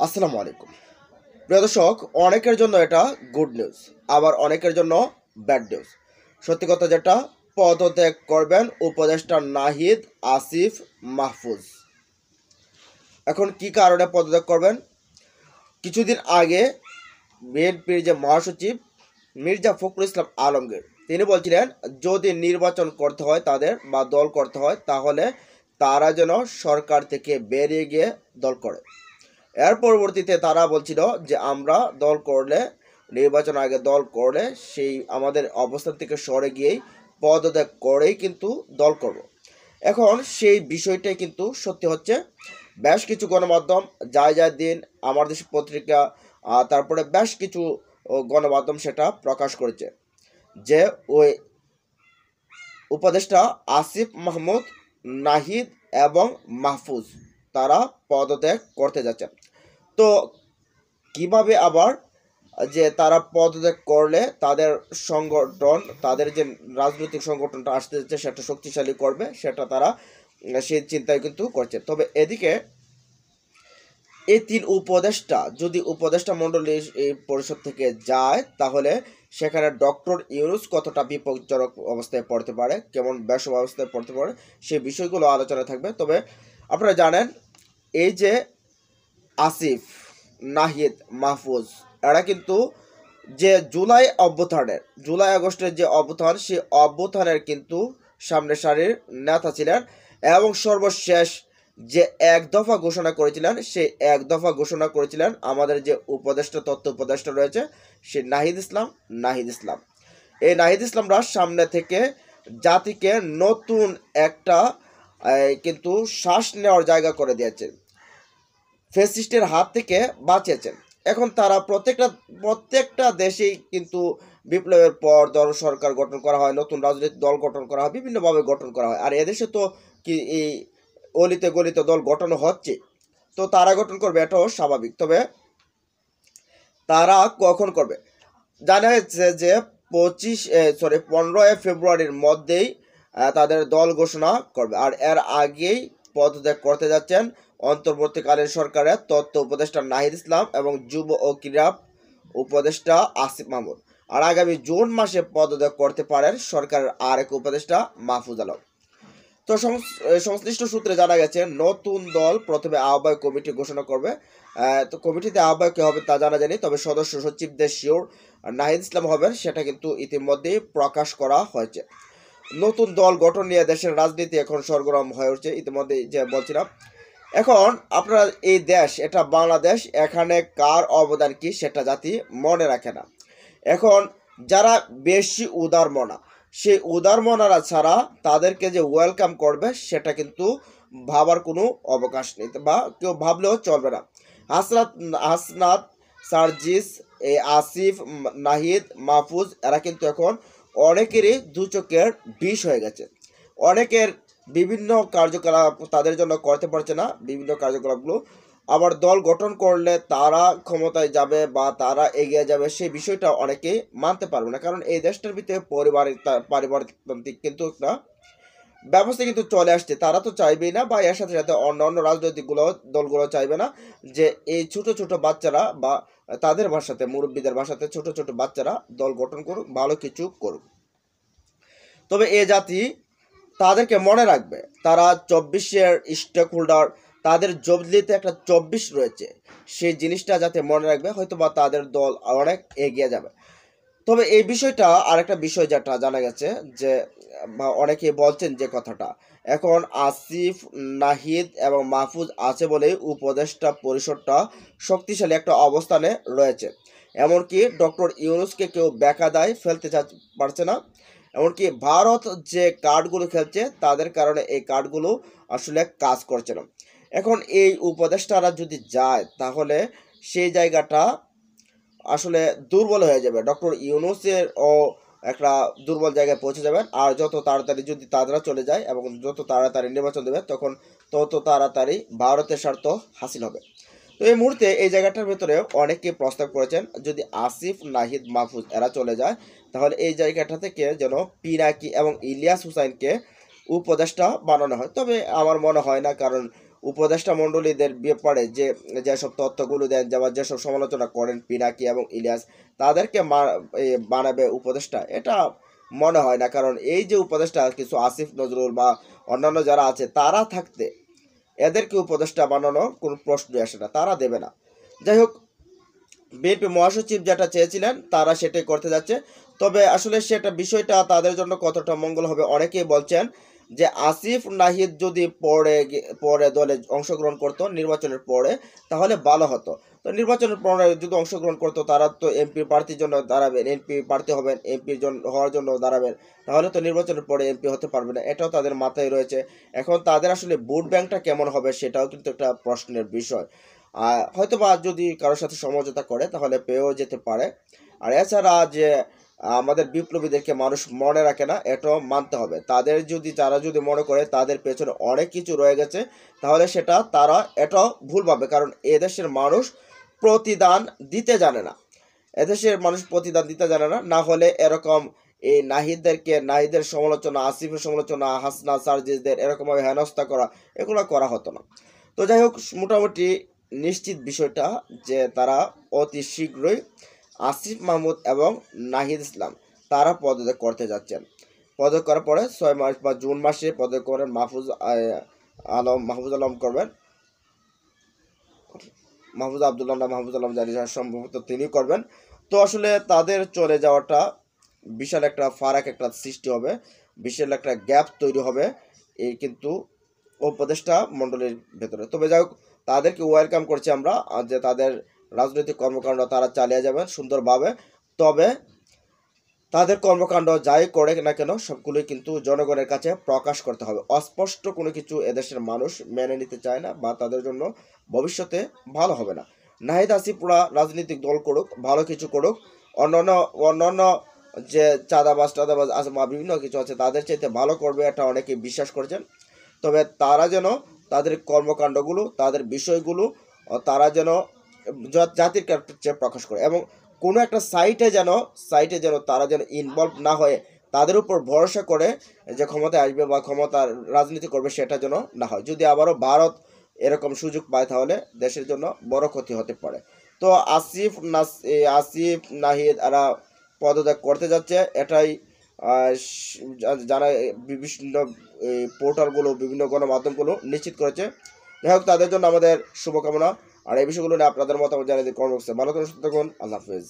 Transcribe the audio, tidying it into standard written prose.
আসসালামু আলাইকুম। প্রিয় দর্শক, অনেকের জন্য এটা গুড নিউজ, আবার অনেকের জন্য ব্যাড নিউজ। সত্যি কথা যেটা, পদত্যাগ করবেন উপদেষ্টা নাহিদ আসিফ মাহফুজ। এখন কি কারণে পদত্যাগ করবেন? কিছুদিন আগে বিএনপির যে মহাসচিব মির্জা ফখরুল ইসলাম আলমগীর তিনি বলছিলেন, যদি নির্বাচন করতে হয় তাদের বা দল করতে হয় তাহলে তারা যেন সরকার থেকে বেরিয়ে গিয়ে দল করে। এর পরবর্তীতে তারা বলছিল যে আমরা দল করলে, নির্বাচন আগে দল করলে সেই আমাদের অবস্থান থেকে সরে গিয়েই পদত্যাগ করেই কিন্তু দল করব। এখন সেই বিষয়টাই কিন্তু সত্যি হচ্ছে। বেশ কিছু গণমাধ্যম যায় দিন, আমার দেশ পত্রিকা, তারপরে বেশ কিছু গণমাধ্যম সেটা প্রকাশ করেছে যে ওই উপদেষ্টা আসিফ মাহমুদ, নাহিদ এবং মাহফুজ তারা পদত্যাগ করতে যাচ্ছেন। তো কিভাবে আবার যে তারা পদত্যাগ করলে তাদের সংগঠন, তাদের যে রাজনৈতিক সংগঠনটা আসতে যাচ্ছে সেটা শক্তিশালী করবে, সেটা তারা সেই চিন্তায় কিন্তু করছে। তবে এদিকে এই তিন উপদেষ্টা যদি উপদেষ্টা মণ্ডলী এই পরিষদ থেকে যায় তাহলে সেখানে ডক্টর ইউনূস কতটা বিপজ্জনক অবস্থায় পড়তে পারে, কেমন বেসব অবস্থায় পড়তে পারে, সেই বিষয়গুলো আলোচনা থাকবে। তবে আপনারা জানেন, এই যে আসিফ, নাহিদ, মাহফুজ এরা কিন্তু যে জুলাই আগস্টের যে অভ্যুত্থান, সেই অভ্যুত্থানের কিন্তু সামনের সারির নেতা ছিলেন এবং সর্বশেষ যে এক দফা ঘোষণা করেছিলেন, সেই এক দফা ঘোষণা করেছিলেন আমাদের যে উপদেষ্টা, তথ্য উপদেষ্টা রয়েছে সে নাহিদ ইসলাম। এই নাহিদ ইসলামরা সামনে থেকে জাতিকে নতুন একটা কিন্তু শ্বাস নেওয়ার জায়গা করে দিয়েছে, ফ্যাসিস্টের হাত থেকে বাঁচিয়েছেন। এখন তারা প্রত্যেকটা দেশেই কিন্তু বিপ্লবের পর দল সরকার গঠন করা হয়, নতুন রাজনৈতিক দল গঠন করা হয়, বিভিন্নভাবে গঠন করা হয়। আর এদেশে তো কি এই অলিতে গলিতে দল গঠন হচ্ছে, তো তারা গঠন করবে, এটাও স্বাভাবিক। তবে তারা কখন করবে জানা যাচ্ছে যে 15ই ফেব্রুয়ারির মধ্যেই তাদের দল ঘোষণা করবে। আর এর আগেই পদত্যাগ করতে যাচ্ছেন অন্তর্বর্তীকালীন সরকারের তথ্য উপদেষ্টা নাহিদ ইসলাম এবং যুব ও ক্রীড়া উপদেষ্টা আসিফ মাহমুদ। আর আগামী জুন মাসে পদত্যাগ করতে পারেন সরকারের আরেক উপদেষ্টা মাহফুজ আলম। তো সংশ্লিষ্ট সূত্রে জানা গেছে নতুন দল প্রথমে আহ্বায়ক কমিটি ঘোষণা করবে। তো কমিটিতে আহ্বায়ক কে হবে তা জানা যায়নি, তবে সদস্য সচিবদের শিওর নাহিদ ইসলাম হবেন সেটা কিন্তু ইতিমধ্যেই প্রকাশ করা হয়েছে। নতুন দল গঠন নিয়ে দেশের রাজনীতি এখন সরগরম হয়ে উঠছে, ইতিমধ্যে যে বলছিলাম। এখন আপনারা এই দেশ, এটা বাংলাদেশ, এখানে কার অবদান কি সেটা জাতি মনে রাখে না। এখন যারা বেশি উদারমনা, সেই উদারমনারা ছাড়া তাদেরকে যে ওয়েলকাম করবে সেটা কিন্তু ভাবার কোনো অবকাশ নেই, বা কেউ ভাবলেও চলবে না। হাসনাত, সার্জিস, এই আসিফ, নাহিদ, মাহফুজ এরা কিন্তু এখন অনেকেরই দু চোখের বিষ হয়ে গেছে। অনেকের বিভিন্ন কার্যকলাপ তাদের জন্য করতে পারছে না, বিভিন্ন কার্যকলাপগুলো। আবার দল গঠন করলে তারা ক্ষমতায় যাবে বা তারা এগিয়ে যাবে, সেই বিষয়টা অনেকেই মানতে পারবে না। কারণ এই দেশটার ভিতরে পারিবারিকতান্ত্রিক কিন্তু একটা ব্যবস্থা কিন্তু চলে আসছে, তারা তো চাইবেই না, বা এর সাথে সাথে অন্য রাজনৈতিকগুলো দলগুলো চাইবে না যে এই ছোট ছোট বাচ্চারা, বা তাদের ভাষাতে, মুরব্বীদের ভাষাতে ছোট ছোট বাচ্চারা দল গঠন করুক, ভালো কিছু করুক। তবে এ জাতি তাদেরকে মনে রাখবে, তারা 24-এর স্টেক হোল্ডার, তাদের জবলিতে একটা 24 রয়েছে, সেই জিনিসটা যাতে মনে রাখবে, হয়তো বা তাদের দল অনেক এগিয়ে যাবে। তবে এই বিষয়টা আরেকটা বিষয় যেটা জানা গেছে যে অনেকে বলছেন যে কথাটা, এখন আসিফ, নাহিদ এবং মাহফুজ আছে বলেই উপদেষ্টা পরিষদটা শক্তিশালী একটা অবস্থানে রয়েছে। এমনকি ডক্টর ইউনূসকে কেউ বেকায়দায় ফেলতে পারছে না। এমনকি ভারত যে কার্ডগুলো খেলছে তাদের কারণে এই কার্ডগুলো আসলে কাজ করছে না। এখন এই উপদেষ্টারা যদি যায় তাহলে সেই জায়গাটা আসলে দুর্বল হয়ে যাবে, ডক্টর ইউনূসের ও একটা দুর্বল জায়গায় পৌঁছে যাবেন। আর যত তাড়াতাড়ি যদি তারা চলে যায় এবং যত তাড়াতাড়ি নির্বাচন দেবে তখন তত তাড়াতাড়ি ভারতের স্বার্থ হাসিল হবে। তো এই মুহূর্তে এই জায়গাটার ভেতরে অনেকে প্রস্তাব করেছেন, যদি আসিফ, নাহিদ, মাহফুজ এরা চলে যায় তাহলে এই জায়গাটা থেকে যেন পিনাকি এবং ইলিয়াস হুসাইনকে উপদেষ্টা বানানো হয়। তবে আমার মনে হয় না, কারণ উপদেষ্টা মণ্ডলীদের ব্যাপারে যেসব তথ্যগুলো দেন যেসব সমালোচনা করেন পিনাকি এবং ইলিয়াস, তাদেরকে বানাবে উপদেষ্টা, এটা মনে হয় না। কারণ এই যে উপদেষ্টা কিছু আসিফ নজরুল বা অন্যান্য যারা আছে তারা থাকতে এদেরকে উপদেষ্টা বানানো কোনো প্রশ্নই আসে না, তারা দেবে না। যাই হোক, বিএনপি মহাসচিব যেটা চেয়েছিলেন তারা সেটাই করতে যাচ্ছে। তবে আসলে সেটা বিষয়টা তাদের জন্য কতটা মঙ্গল হবে, অনেকেই বলছেন যে আসিফ নাহিদ যদি পরে দলে অংশগ্রহণ করতো নির্বাচনের পরে তাহলে ভালো হতো। তো নির্বাচনের পরে যদি অংশগ্রহণ করতো তারা তো এমপি প্রার্থীর জন্য দাঁড়াবেন, এমপি প্রার্থী হবেন, এমপির জন্য হওয়ার জন্য দাঁড়াবেন, তাহলে তো নির্বাচনের পরে এমপি হতে পারবে না, এটাও তাদের মাথায় রয়েছে। এখন তাদের আসলে ভোট ব্যাংকটা কেমন হবে সেটাও কিন্তু একটা প্রশ্নের বিষয়। হয়তো বা যদি কারোর সাথে সমঝোতা করে তাহলে পেয়েও যেতে পারে। আর এছাড়া যে আমাদের বিপ্লবীদেরকে মানুষ মনে রাখে না, এটাও মানতে হবে। তারা যদি মনে করে তাদের পেছনে অনেক কিছু রয়ে গেছে, তাহলে তারা এটাও ভুল ভাবে। কারণ এদেশের মানুষ প্রতিদান দিতে জানে না, না হলে এরকম এই নাহিদের সমালোচনা, আসিফের সমালোচনা, হাসনা সার্জিসদের এরকমভাবে হেনস্থা করা, এগুলো করা হতো না। তো যাই হোক, মোটামুটি নিশ্চিত বিষয়টা যে তারা অতি শীঘ্রই আসিফ মাহমুদ এবং নাহিদ ইসলাম তারা পদত্যাগ করতে যাচ্ছেন। পদত্যাগ করার পরে 6 মাস বা জুন মাসে পদত্যাগ করেন মাহফুজ আলম করবেন, মাহফুজ আবদুল্লাহ না মাহফুজ আলম জানি, সম্ভবত তিনি করবেন। তো আসলে তাদের চলে যাওয়াটা বিশাল একটা ফারাক একটা সৃষ্টি হবে, বিশাল একটা গ্যাপ তৈরি হবে এই কিন্তু উপদেষ্টা মণ্ডলীর ভেতরে। তবে যাই হোক, তাদেরকে ওয়েলকাম করছি আমরা, যে তাদের রাজনৈতিক কর্মকাণ্ড তারা চালিয়ে যাবেন সুন্দরভাবে। তবে তাদের কর্মকাণ্ড যাই করে না কেন সবগুলোই কিন্তু জনগণের কাছে প্রকাশ করতে হবে। অস্পষ্ট কোনো কিছু এদেশের মানুষ মেনে নিতে চায় না বা তাদের জন্য ভবিষ্যতে ভালো হবে না। নাহিদ আসিফরা রাজনৈতিক দল করুক, ভালো কিছু করুক, অন্যান্য যে চাঁদাবাজ আছে বা বিভিন্ন কিছু আছে তাদের চাইতে ভালো করবে, এটা অনেকে বিশ্বাস করছেন। তবে তারা যেন তাদের কর্মকাণ্ডগুলো, তাদের বিষয়গুলো তারা যেন জাতির কাছে প্রকাশ করে, এবং কোনো একটা সাইটে যেন তারা যেন ইনভলভ না হয়ে তাদের উপর ভরসা করে যে ক্ষমতায় আসবে বা ক্ষমতার রাজনীতি করবে, সেটা যেন না হয়। যদি আবারও ভারত এরকম সুযোগ পায় তাহলে দেশের জন্য বড় ক্ষতি হতে পারে। তো আসিফ নাহিদ এরা পদত্যাগ করতে যাচ্ছে, এটাই যারা বিভিন্ন পোর্টালগুলো, বিভিন্ন গণমাধ্যমগুলো নিশ্চিত করেছে। যাই হোক, তাদের জন্য আমাদের শুভকামনা। আর এই বিষয়গুলো নিয়ে আপনাদের মতামত জানিয়ে দিন কমেন্ট বক্সে। ভালো থাকুন, সুস্থ থাকুন, আল্লাহ হাফেজ।